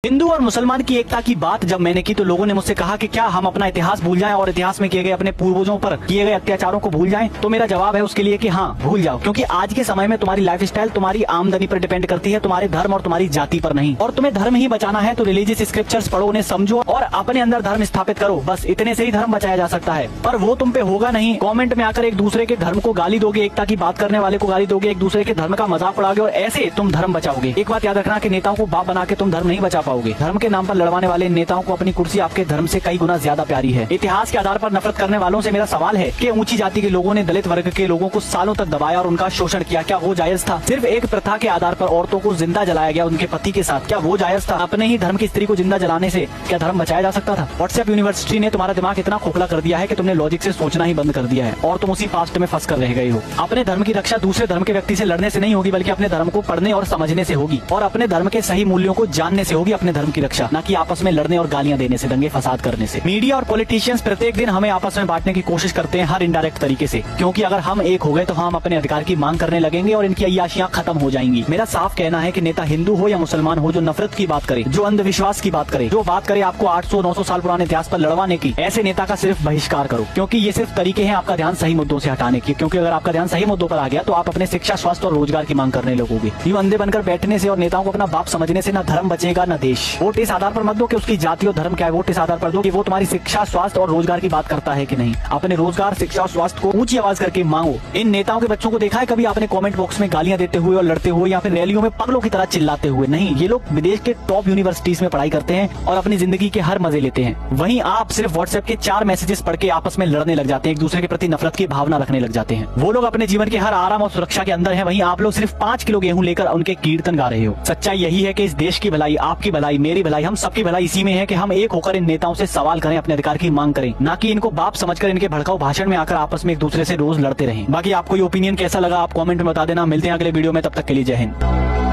हिंदू और मुसलमान की एकता की बात जब मैंने की तो लोगों ने मुझसे कहा कि क्या हम अपना इतिहास भूल जाएं और इतिहास में किए गए अपने पूर्वजों पर किए गए अत्याचारों को भूल जाएं। तो मेरा जवाब है उसके लिए कि हाँ, भूल जाओ, क्योंकि आज के समय में तुम्हारी लाइफस्टाइल तुम्हारी आमदनी पर डिपेंड करती है, तुम्हारे धर्म और तुम्हारी जाति पर नहीं। और तुम्हें धर्म ही बचाना है तो रिलीजियस स्क्रिप्चर्स पढ़ो, उन्हें समझो और अपने अंदर धर्म स्थापित करो। बस इतने से ही धर्म बचाया जा सकता है, पर वो तुम पे होगा नहीं। कॉमेंट में आकर एक दूसरे के धर्म को गाली दोगे, एकता की बात करने वाले को गाली दोगे, एक दूसरे के धर्म का मजाक उड़ाओगे और ऐसे तुम धर्म बचाओगे। एक बात याद रखना कि नेताओं को बाप बना के तुम धर्म नहीं बचा पाओगे। धर्म के नाम पर लड़वाने वाले नेताओं को अपनी कुर्सी आपके धर्म से कई गुना ज्यादा प्यारी है। इतिहास के आधार पर नफरत करने वालों से मेरा सवाल है कि ऊंची जाति के लोगों ने दलित वर्ग के लोगों को सालों तक दबाया और उनका शोषण किया, क्या वो जायज था? सिर्फ एक प्रथा के आधार पर औरतों को जिंदा जलाया गया उनके पति के साथ, क्या वो जायज था? अपने ही धर्म की स्त्री को जिंदा जलाने से क्या धर्म बचाया जा सकता था? व्हाट्सएप यूनिवर्सिटी ने तुम्हारा दिमाग इतना खोखला कर दिया है कि तुमने लॉजिक से सोचना ही बंद कर दिया है और तुम उसी पास्ट में फंस कर रह गए हो। अपने धर्म की रक्षा दूसरे धर्म के व्यक्ति से लड़ने से नहीं होगी, बल्कि अपने धर्म को पढ़ने और समझने से होगी और अपने धर्म के सही मूल्यों को जानने से होगी अपने धर्म की रक्षा, न कि आपस में लड़ने और गालियां देने से, दंगे फसाद करने से। मीडिया और पॉलिटिशियंस प्रत्येक दिन हमें आपस में बांटने की कोशिश करते हैं हर इनडायरेक्ट तरीके से, क्योंकि अगर हम एक हो गए तो हम अपने अधिकार की मांग करने लगेंगे और इनकी अय्याशियां खत्म हो जाएंगी। मेरा साफ कहना है कि नेता हिंदू हो या मुसलमान हो, जो नफरत की बात करे, जो अंधविश्वास की बात करे, जो बात करे आपको 800-900 साल पुराने इतिहास पर लड़वाने की, ऐसे नेता का सिर्फ बहिष्कार करो, क्योंकि ये सिर्फ तरीके हैं आपका ध्यान सही मुद्दों से हटाने की। क्योंकि अगर आपका ध्यान सही मुद्दों पर आ गया तो आप अपने शिक्षा, स्वास्थ्य और रोजगार की मांग करने लगोगे। यूं अंधे बनकर बैठने से और नेताओं को अपना बाप समझने से न धर्म बचेगा न देश। वोट इस आधार पर मत दो कि उसकी जाति और धर्म क्या है, वोट इस आधार पर दो कि वो तुम्हारी शिक्षा, स्वास्थ्य और रोजगार की बात करता है कि नहीं। अपने रोजगार, शिक्षा और स्वास्थ्य को ऊंची आवाज करके मांगो। इन नेताओं के बच्चों को देखा है कभी आपने कमेंट बॉक्स में गालियां देते हुए और लड़ते हुए या फिर रैलियों में पागलों की तरह चिल्लाते हुए? नहीं, ये लोग विदेश के टॉप यूनिवर्सिटीज में पढ़ाई करते हैं और अपनी जिंदगी के हर मजे लेते हैं। वहीं आप सिर्फ व्हाट्सएप के 4 मैसेजेस पढ़ के आपस में लड़ने लग जाते हैं, एक दूसरे के प्रति नफरत की भावना रखने लग जाते हैं। वो लोग अपने जीवन के हर आराम और सुरक्षा के अंदर है, वहीं आप लोग सिर्फ 5 किलो गेहूं लेकर उनके कीर्तन गा रहे हो। सच्चाई यही है कि इस देश की भलाई, आपकी भलाई, मेरी भलाई, हम सबकी भलाई इसी में है कि हम एक होकर इन नेताओं से सवाल करें, अपने अधिकार की मांग करें, ना कि इनको बाप समझकर इनके भड़काऊ भाषण में आकर आपस में एक दूसरे से रोज लड़ते रहें। बाकी आपको ये ओपिनियन कैसा लगा आप कमेंट में बता देना। मिलते हैं अगले वीडियो में, तब तक के लिए जय हिंद।